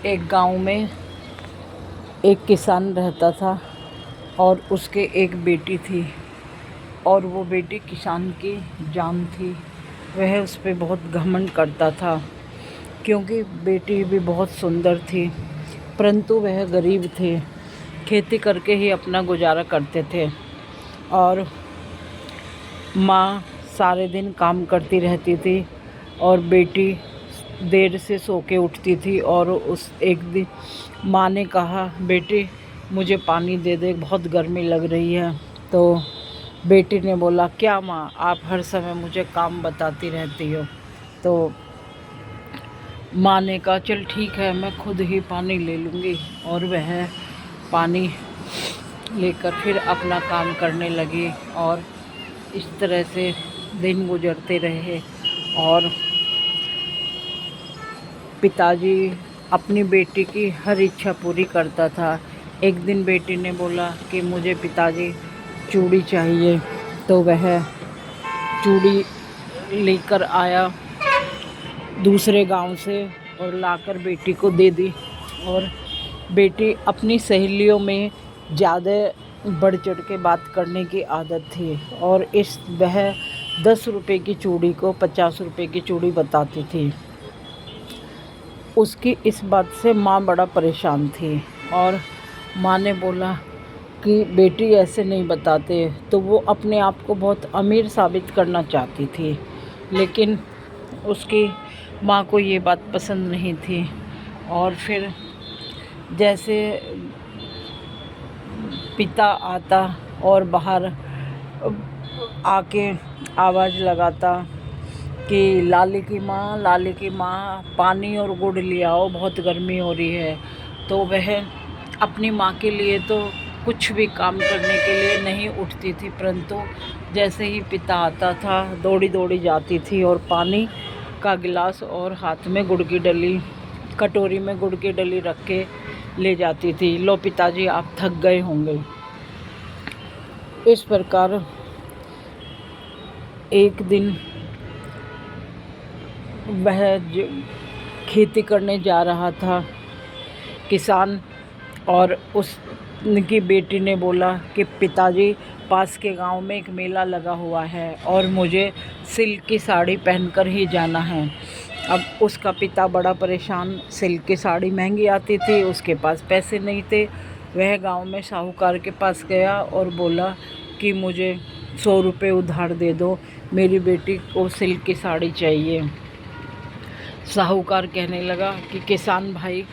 एक गांव में एक किसान रहता था और उसके एक बेटी थी और वो बेटी किसान की जान थी। वह उस पे बहुत घमंड करता था क्योंकि बेटी भी बहुत सुंदर थी, परंतु वह गरीब थे। खेती करके ही अपना गुजारा करते थे और माँ सारे दिन काम करती रहती थी और बेटी देर से सो के उठती थी। और उस एक दिन माँ ने कहा, बेटी मुझे पानी दे दे, बहुत गर्मी लग रही है। तो बेटी ने बोला, क्या माँ, आप हर समय मुझे काम बताती रहती हो। तो माँ ने कहा, चल ठीक है, मैं खुद ही पानी ले लूँगी। और वह पानी लेकर फिर अपना काम करने लगी और इस तरह से दिन गुजरते रहे। और पिताजी अपनी बेटी की हर इच्छा पूरी करता था। एक दिन बेटी ने बोला कि मुझे पिताजी चूड़ी चाहिए, तो वह चूड़ी लेकर आया दूसरे गांव से और लाकर बेटी को दे दी। और बेटी अपनी सहेलियों में ज़्यादा बढ़ चढ़ के बात करने की आदत थी और वह 10 रुपये की चूड़ी को 50 रुपये की चूड़ी बताती थी। उसकी इस बात से माँ बड़ा परेशान थी और माँ ने बोला कि बेटी ऐसे नहीं बताते। तो वो अपने आप को बहुत अमीर साबित करना चाहती थी, लेकिन उसकी माँ को ये बात पसंद नहीं थी। और फिर जैसे पिता आता और बाहर आके आवाज़ लगाता कि लाली की माँ पानी और गुड़ ले आओ, बहुत गर्मी हो रही है। तो वह अपनी माँ के लिए तो कुछ भी काम करने के लिए नहीं उठती थी, परंतु जैसे ही पिता आता था दौड़ी दौड़ी जाती थी और पानी का गिलास और हाथ में गुड़ की डली, कटोरी में गुड़ की डली रख के ले जाती थी। लो पिताजी, आप थक गए होंगे। इस प्रकार एक दिन वह खेती करने जा रहा था किसान, और उनकी बेटी ने बोला कि पिताजी, पास के गांव में एक मेला लगा हुआ है और मुझे सिल्क की साड़ी पहनकर ही जाना है। अब उसका पिता बड़ा परेशान, सिल्क की साड़ी महंगी आती थी, उसके पास पैसे नहीं थे। वह गांव में साहूकार के पास गया और बोला कि मुझे 100 रुपये उधार दे दो, मेरी बेटी को सिल्क की साड़ी चाहिए। साहूकार कहने लगा कि किसान भाई,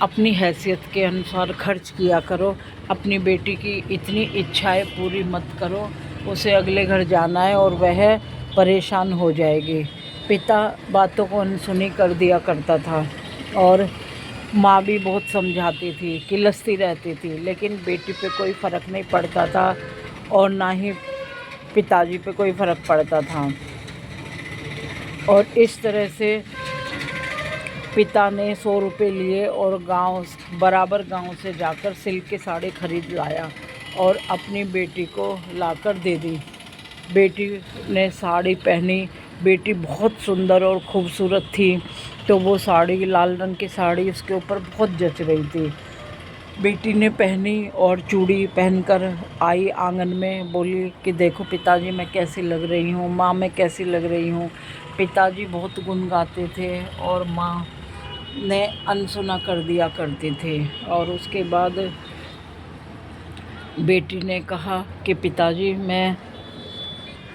अपनी हैसियत के अनुसार खर्च किया करो, अपनी बेटी की इतनी इच्छाएं पूरी मत करो, उसे अगले घर जाना है और वह परेशान हो जाएगी। पिता बातों को अनसुनी कर दिया करता था और माँ भी बहुत समझाती थी, किलसती रहती थी, लेकिन बेटी पे कोई फ़र्क नहीं पड़ता था और ना ही पिताजी पे कोई फ़र्क पड़ता था। और इस तरह से पिता ने 100 रुपये लिए और गांव से जाकर सिल्क की साड़ी खरीद लाया और अपनी बेटी को लाकर दे दी। बेटी ने साड़ी पहनी, बेटी बहुत सुंदर और खूबसूरत थी, तो वो साड़ी, लाल रंग की साड़ी उसके ऊपर बहुत जच रही थी। बेटी ने पहनी और चूड़ी पहनकर आई आंगन में, बोली कि देखो पिताजी, मैं कैसी लग रही हूँ, माँ मैं कैसी लग रही हूँ। पिताजी बहुत गुनगाते थे और माँ ने अनसुना कर दिया करते थे। और उसके बाद बेटी ने कहा कि पिताजी, मैं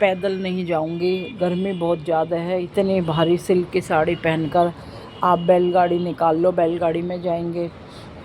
पैदल नहीं जाऊंगी, गर्मी बहुत ज़्यादा है, इतनी भारी सिल्क की साड़ी पहनकर आप बैलगाड़ी निकाल लो, बैलगाड़ी में जाएंगे।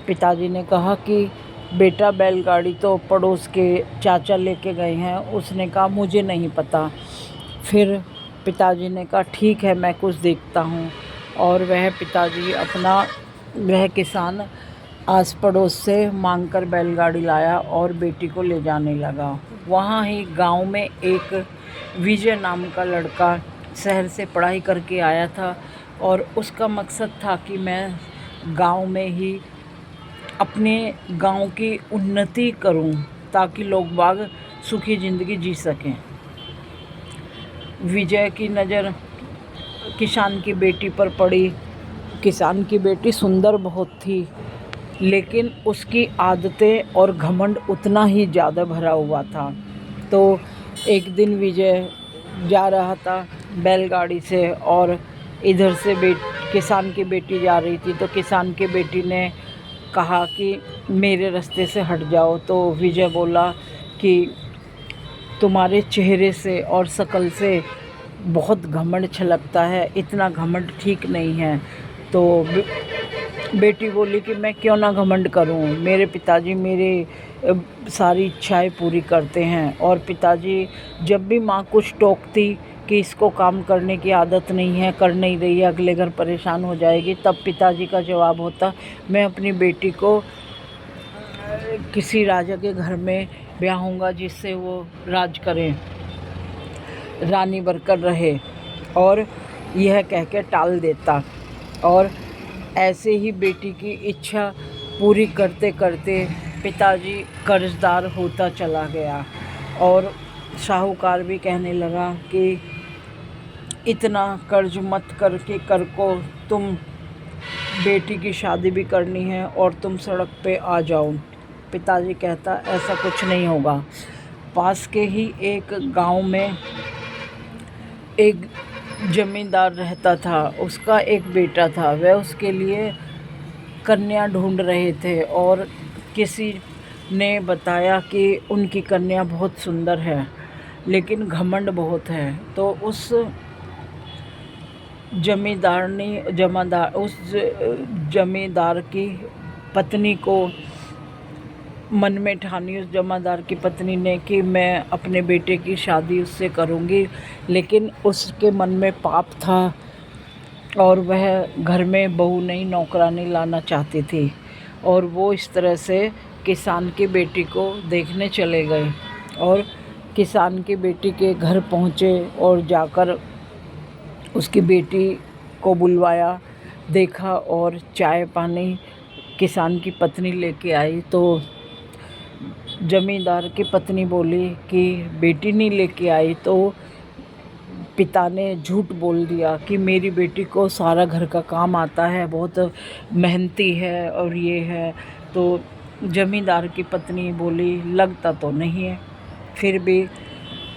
पिताजी ने कहा कि बेटा, बैलगाड़ी तो पड़ोस के चाचा लेके गए हैं। उसने कहा, मुझे नहीं पता। फिर पिताजी ने कहा, ठीक है, मैं कुछ देखता हूँ। और वह किसान आस पड़ोस से मांगकर बैलगाड़ी लाया और बेटी को ले जाने लगा। वहाँ ही गांव में एक विजय नाम का लड़का शहर से पढ़ाई करके आया था और उसका मकसद था कि मैं गांव में ही अपने गांव की उन्नति करूं ताकि लोग बाग सुखी ज़िंदगी जी सकें। विजय की नज़र किसान की बेटी पर पड़ी किसान की बेटी सुंदर बहुत थी, लेकिन उसकी आदतें और घमंड उतना ही ज़्यादा भरा हुआ था। तो एक दिन विजय जा रहा था बैलगाड़ी से और इधर से किसान की बेटी जा रही थी। तो किसान की बेटी ने कहा कि मेरे रास्ते से हट जाओ। तो विजय बोला कि तुम्हारे चेहरे से और शक्ल से बहुत घमंड छलकता है, इतना घमंड ठीक नहीं है। तो बेटी बोली कि मैं क्यों ना घमंड करूं, मेरे पिताजी मेरे सारी इच्छाएं पूरी करते हैं। और पिताजी जब भी माँ कुछ टोकती कि इसको काम करने की आदत नहीं है, कर नहीं रही है, अगले घर परेशान हो जाएगी, तब पिताजी का जवाब होता, मैं अपनी बेटी को किसी राजा के घर में ब्याहूँगा जिससे वो राज करें, रानी बनकर रहे। और यह कह के टाल देता। और ऐसे ही बेटी की इच्छा पूरी करते करते पिताजी कर्जदार होता चला गया और साहूकार भी कहने लगा कि इतना कर्ज मत करके कर को तुम बेटी की शादी भी करनी है और तुम सड़क पे आ जाओ। पिताजी कहता ऐसा कुछ नहीं होगा। पास के ही एक गांव में एक जमींदार रहता था, उसका एक बेटा था। वह उसके लिए कन्या ढूंढ रहे थे और किसी ने बताया कि उनकी कन्या बहुत सुंदर है लेकिन घमंड बहुत है। तो उस जमींदार की पत्नी को मन में ठानी, उस जमींदार की पत्नी ने, कि मैं अपने बेटे की शादी उससे करूंगी। लेकिन उसके मन में पाप था और वह घर में बहू नहीं नौकरानी लाना चाहती थी। और वो इस तरह से किसान की बेटी को देखने चले गए और किसान की बेटी के घर पहुँचे और जाकर उसकी बेटी को बुलवाया, देखा और चाय पानी किसान की पत्नी लेके आई। तो जमींदार की पत्नी बोली कि बेटी नहीं लेके आई। तो पिता ने झूठ बोल दिया कि मेरी बेटी को सारा घर का काम आता है, बहुत मेहनती है और ये है। तो जमींदार की पत्नी बोली लगता तो नहीं है फिर भी।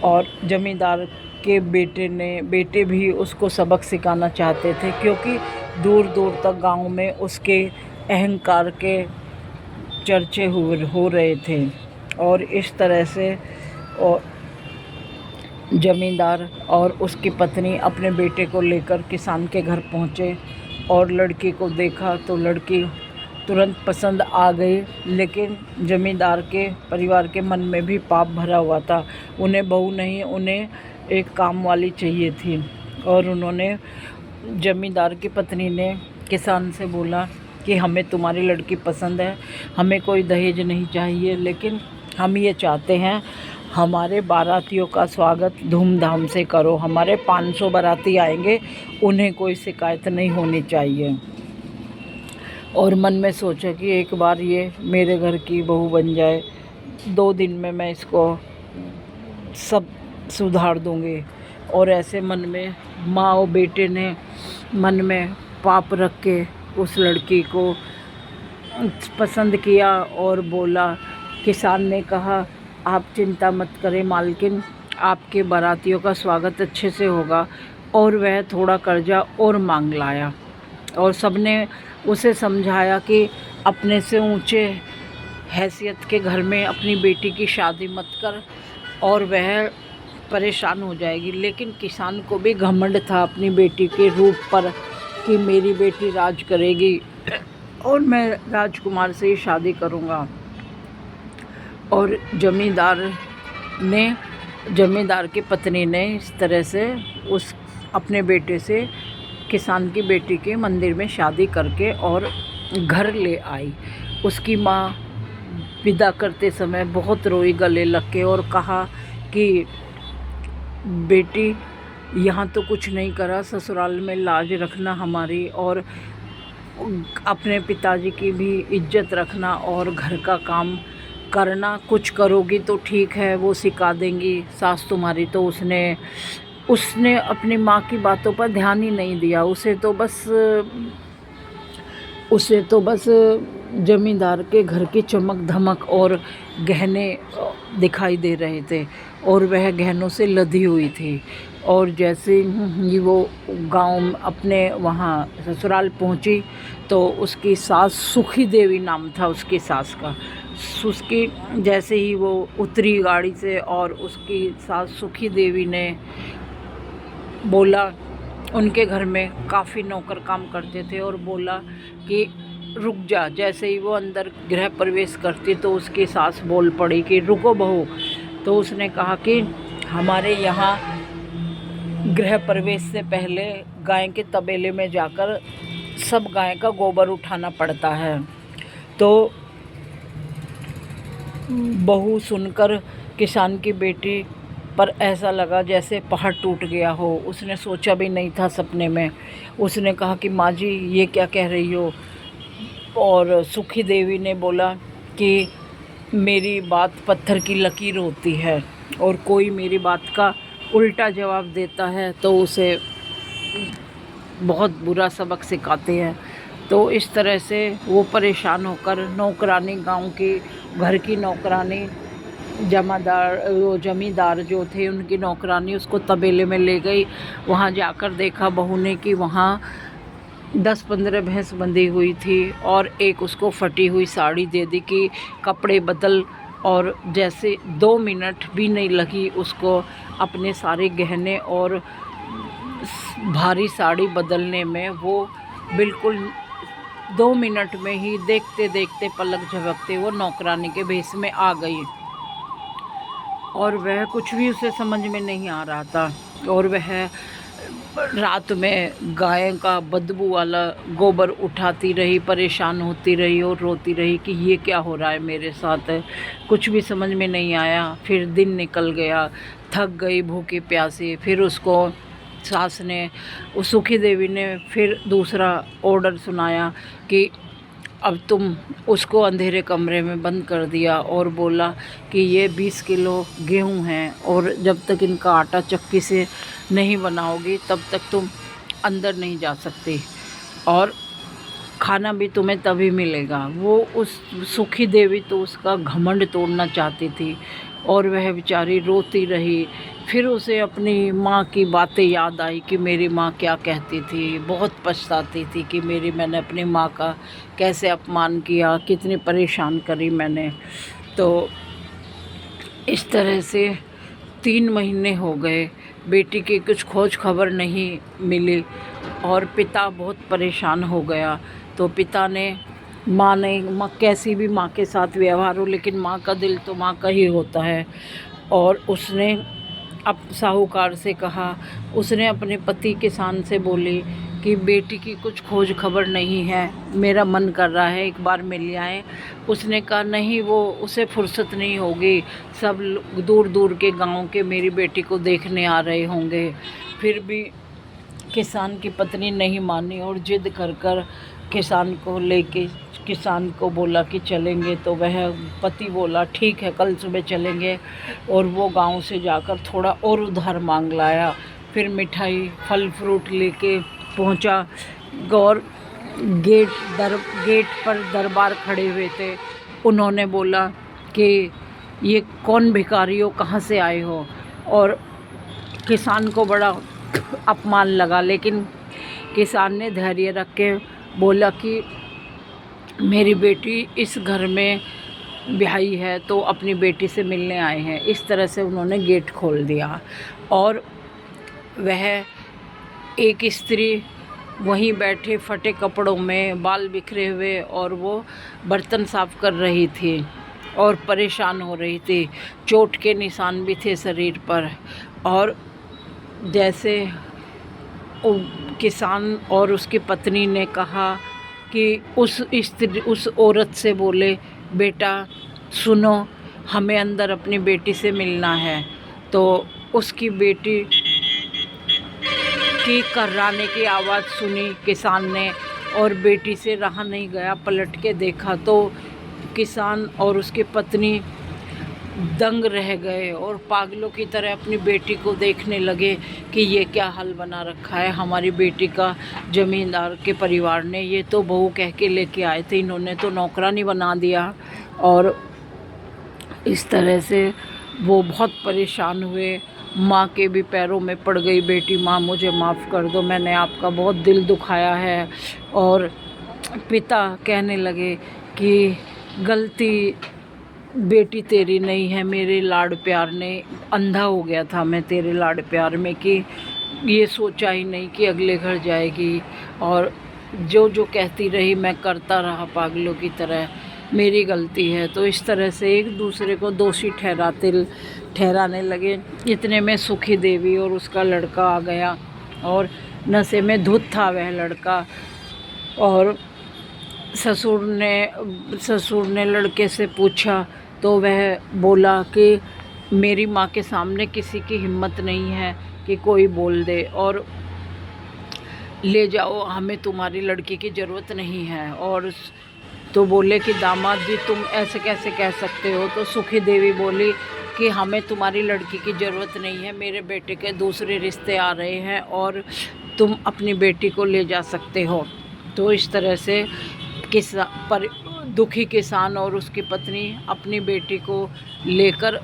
और जमींदार के बेटे भी उसको सबक सिखाना चाहते थे, क्योंकि दूर दूर तक गांव में उसके अहंकार के चर्चे हो रहे थे। और इस तरह से और जमींदार और उसकी पत्नी अपने बेटे को लेकर किसान के घर पहुँचे और लड़की को देखा तो लड़की तुरंत पसंद आ गई। लेकिन जमींदार के परिवार के मन में भी पाप भरा हुआ था। उन्हें बहू नहीं, उन्हें एक काम वाली चाहिए थी। और उन्होंने, जमींदार की पत्नी ने किसान से बोला कि हमें तुम्हारी लड़की पसंद है, हमें कोई दहेज नहीं चाहिए, लेकिन हम ये चाहते हैं हमारे बारातियों का स्वागत धूमधाम से करो। हमारे 500 बाराती आएंगे, उन्हें कोई शिकायत नहीं होनी चाहिए। और मन में सोचा कि एक बार ये मेरे घर की बहू बन जाए, 2 दिन में मैं इसको सब सुधार दूँगी। और ऐसे मन में माँ और बेटे ने मन में पाप रख के उस लड़की को पसंद किया और बोला। किसान ने कहा आप चिंता मत करें मालकिन, आपके बारातियों का स्वागत अच्छे से होगा। और वह थोड़ा कर्जा और मांग लाया और सबने उसे समझाया कि अपने से ऊंचे हैसियत के घर में अपनी बेटी की शादी मत कर और वह परेशान हो जाएगी। लेकिन किसान को भी घमंड था अपनी बेटी के रूप पर कि मेरी बेटी राज करेगी और मैं राजकुमार से ही शादी करूँगा। और जमींदार की पत्नी ने इस तरह से उस अपने बेटे से किसान की बेटी के मंदिर में शादी करके और घर ले आई। उसकी माँ विदा करते समय बहुत रोई गले लग के और कहा कि बेटी यहाँ तो कुछ नहीं करा, ससुराल में लाज रखना हमारी, और अपने पिताजी की भी इज्जत रखना और घर का काम करना। कुछ करोगी तो ठीक है, वो सिखा देंगी सास तुम्हारी। तो उसने अपनी माँ की बातों पर ध्यान ही नहीं दिया। उसे तो बस उसे तो बस जमींदार के घर की चमक धमक और गहने दिखाई दे रहे थे और वह गहनों से लदी हुई थी। और जैसे ही वो गांव अपने वहाँ ससुराल पहुँची तो उसकी सास सुखी देवी नाम था उसकी सास का। उसकी जैसे ही वो उतरी गाड़ी से और उसकी सास सुखी देवी ने बोला, उनके घर में काफ़ी नौकर काम करते थे, और बोला कि रुक जा। जैसे ही वो अंदर गृह प्रवेश करती तो उसकी सास बोल पड़ी कि रुको बहू। तो उसने कहा कि हमारे यहाँ गृह प्रवेश से पहले गाय के तबेले में जाकर सब गाय का गोबर उठाना पड़ता है। तो बहू सुनकर किसान की बेटी पर ऐसा लगा जैसे पहाड़ टूट गया हो। उसने सोचा भी नहीं था सपने में। उसने कहा कि माँ जी ये क्या कह रही हो। और सुखी देवी ने बोला कि मेरी बात पत्थर की लकीर होती है, और कोई मेरी बात का उल्टा जवाब देता है तो उसे बहुत बुरा सबक सिखाते हैं। तो इस तरह से वो परेशान होकर नौकरानी, गांव की घर की नौकरानी, जमींदार जो थे उनकी नौकरानी उसको तबेले में ले गई। वहाँ जाकर देखा बहू ने कि वहाँ 10-15 भैंस बंधी हुई थी, और एक उसको फटी हुई साड़ी दे दी कि कपड़े बदल। और जैसे 2 मिनट भी नहीं लगी उसको अपने सारे गहने और भारी साड़ी बदलने में। वो बिल्कुल 2 मिनट में ही देखते देखते पलक झपकते वो नौकरानी के भेष में आ गई। और वह कुछ भी उसे समझ में नहीं आ रहा था। और वह रात में गाय का बदबू वाला गोबर उठाती रही, परेशान होती रही और रोती रही कि ये क्या हो रहा है मेरे साथ। कुछ भी समझ में नहीं आया। फिर दिन निकल गया, थक गई भूखी प्यासी। फिर उसको सास ने, उस सुखी देवी ने फिर दूसरा ऑर्डर सुनाया कि अब तुम उसको अंधेरे कमरे में बंद कर दिया, और बोला कि ये 20 किलो गेहूं हैं, और जब तक इनका आटा चक्की से नहीं बनाओगी तब तक तुम अंदर नहीं जा सकती, और खाना भी तुम्हें तभी मिलेगा। वो उस सुखी देवी तो उसका घमंड तोड़ना चाहती थी, और वह बेचारी रोती रही। फिर उसे अपनी माँ की बातें याद आई कि मेरी माँ क्या कहती थी। बहुत पछताती थी कि मैंने अपनी माँ का कैसे अपमान किया, कितनी परेशान करी मैंने। तो इस तरह से 3 महीने हो गए, बेटी की कुछ खोज खबर नहीं मिली, और पिता बहुत परेशान हो गया। तो पिता ने, माँ कैसी भी माँ के साथ व्यवहार हो, लेकिन माँ का दिल तो माँ का ही होता है। और उसने अब साहूकार से कहा, उसने अपने पति किसान से बोली कि बेटी की कुछ खोज खबर नहीं है, मेरा मन कर रहा है एक बार मिल आए। उसने कहा नहीं, वो उसे फुर्सत नहीं होगी, सब दूर दूर के गांव के मेरी बेटी को देखने आ रहे होंगे। फिर भी किसान की पत्नी नहीं मानी और जिद कर कर किसान को लेके, किसान को बोला कि चलेंगे। तो वह पति बोला ठीक है कल सुबह चलेंगे, और वो गांव से जाकर थोड़ा और उधार मांग लाया। फिर मिठाई फल फ्रूट लेके पहुंचा। और गेट पर दरबार खड़े हुए थे। उन्होंने बोला कि ये कौन भिखारी हो, कहाँ से आए हो। और किसान को बड़ा अपमान लगा, लेकिन किसान ने धैर्य रख के बोला कि मेरी बेटी इस घर में ब्याही है तो अपनी बेटी से मिलने आए हैं। इस तरह से उन्होंने गेट खोल दिया, और वह एक स्त्री वहीं बैठे फटे कपड़ों में, बाल बिखरे हुए, और वो बर्तन साफ कर रही थी और परेशान हो रही थी। चोट के निशान भी थे शरीर पर। और जैसे किसान और उसकी पत्नी ने कहा कि उस औरत से बोले, बेटा सुनो, हमें अंदर अपनी बेटी से मिलना है। तो उसकी बेटी की कर्राने की आवाज़ सुनी किसान ने, और बेटी से रहा नहीं गया, पलट के देखा तो किसान और उसकी पत्नी दंग रह गए और पागलों की तरह अपनी बेटी को देखने लगे कि ये क्या हाल बना रखा है हमारी बेटी का। ज़मींदार के परिवार ने ये तो बहू कह के लेके आए थे, इन्होंने तो नौकरानी बना दिया। और इस तरह से वो बहुत परेशान हुए। माँ के भी पैरों में पड़ गई बेटी, माँ मुझे माफ़ कर दो, मैंने आपका बहुत दिल दुखाया है। और पिता कहने लगे कि गलती बेटी तेरी नहीं है, मेरे लाड प्यार ने अंधा हो गया था मैं तेरे लाड प्यार में, कि ये सोचा ही नहीं कि अगले घर जाएगी। और जो जो कहती रही मैं करता रहा पागलों की तरह, मेरी गलती है। तो इस तरह से एक दूसरे को दोषी ठहराने लगे। इतने में सुखी देवी और उसका लड़का आ गया और नशे में धुत था वह लड़का। और ससुर ने लड़के से पूछा तो वह बोला कि मेरी माँ के सामने किसी की हिम्मत नहीं है कि कोई बोल दे, और ले जाओ, हमें तुम्हारी लड़की की ज़रूरत नहीं है। और तो बोले कि दामाद जी तुम ऐसे कैसे कह सकते हो। तो सुखी देवी बोली कि हमें तुम्हारी लड़की की ज़रूरत नहीं है, मेरे बेटे के दूसरे रिश्ते आ रहे हैं और तुम अपनी बेटी को ले जा सकते हो। तो इस तरह से दुखी किसान और उसकी पत्नी अपनी बेटी को लेकर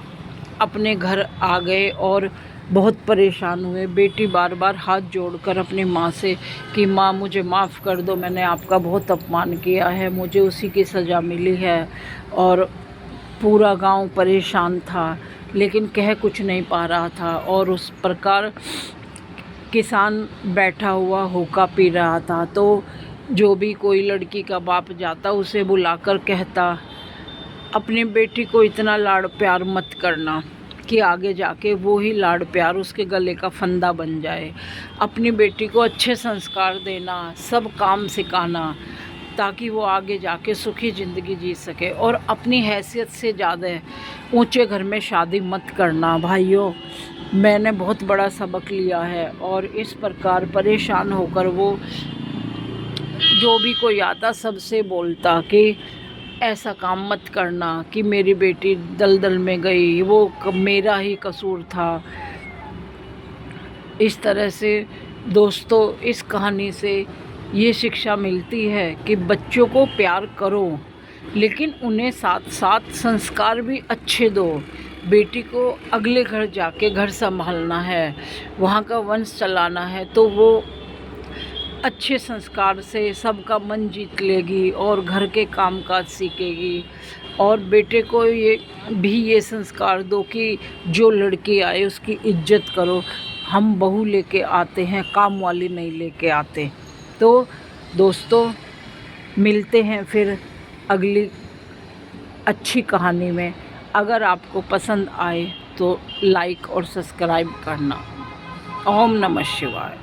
अपने घर आ गए और बहुत परेशान हुए। बेटी बार बार हाथ जोड़कर अपनी माँ से कि माँ मुझे माफ़ कर दो, मैंने आपका बहुत अपमान किया है, मुझे उसी की सज़ा मिली है। और पूरा गांव परेशान था लेकिन कह कुछ नहीं पा रहा था। और उस प्रकार किसान बैठा हुआ हुक्का पी रहा था। तो जो भी कोई लड़की का बाप जाता उसे बुलाकर कहता अपनी बेटी को इतना लाड़ प्यार मत करना कि आगे जाके वो ही लाड़ प्यार उसके गले का फंदा बन जाए। अपनी बेटी को अच्छे संस्कार देना, सब काम सिखाना ताकि वो आगे जाके सुखी ज़िंदगी जी सके। और अपनी हैसियत से ज़्यादा ऊंचे घर में शादी मत करना। भाइयों, मैंने बहुत बड़ा सबक लिया है। और इस प्रकार परेशान होकर वो जो भी कोई आता सबसे बोलता कि ऐसा काम मत करना कि मेरी बेटी दलदल में गई, वो मेरा ही कसूर था। इस तरह से दोस्तों इस कहानी से ये शिक्षा मिलती है कि बच्चों को प्यार करो लेकिन उन्हें साथ साथ संस्कार भी अच्छे दो। बेटी को अगले घर जाके घर संभालना है, वहाँ का वंश चलाना है, तो वो अच्छे संस्कार से सबका मन जीत लेगी और घर के कामकाज सीखेगी। और बेटे को ये संस्कार दो कि जो लड़की आए उसकी इज्जत करो। हम बहू लेके आते हैं, काम वाली नहीं लेके आते। तो दोस्तों मिलते हैं फिर अगली अच्छी कहानी में। अगर आपको पसंद आए तो लाइक और सब्सक्राइब करना। ओम नमः शिवाय।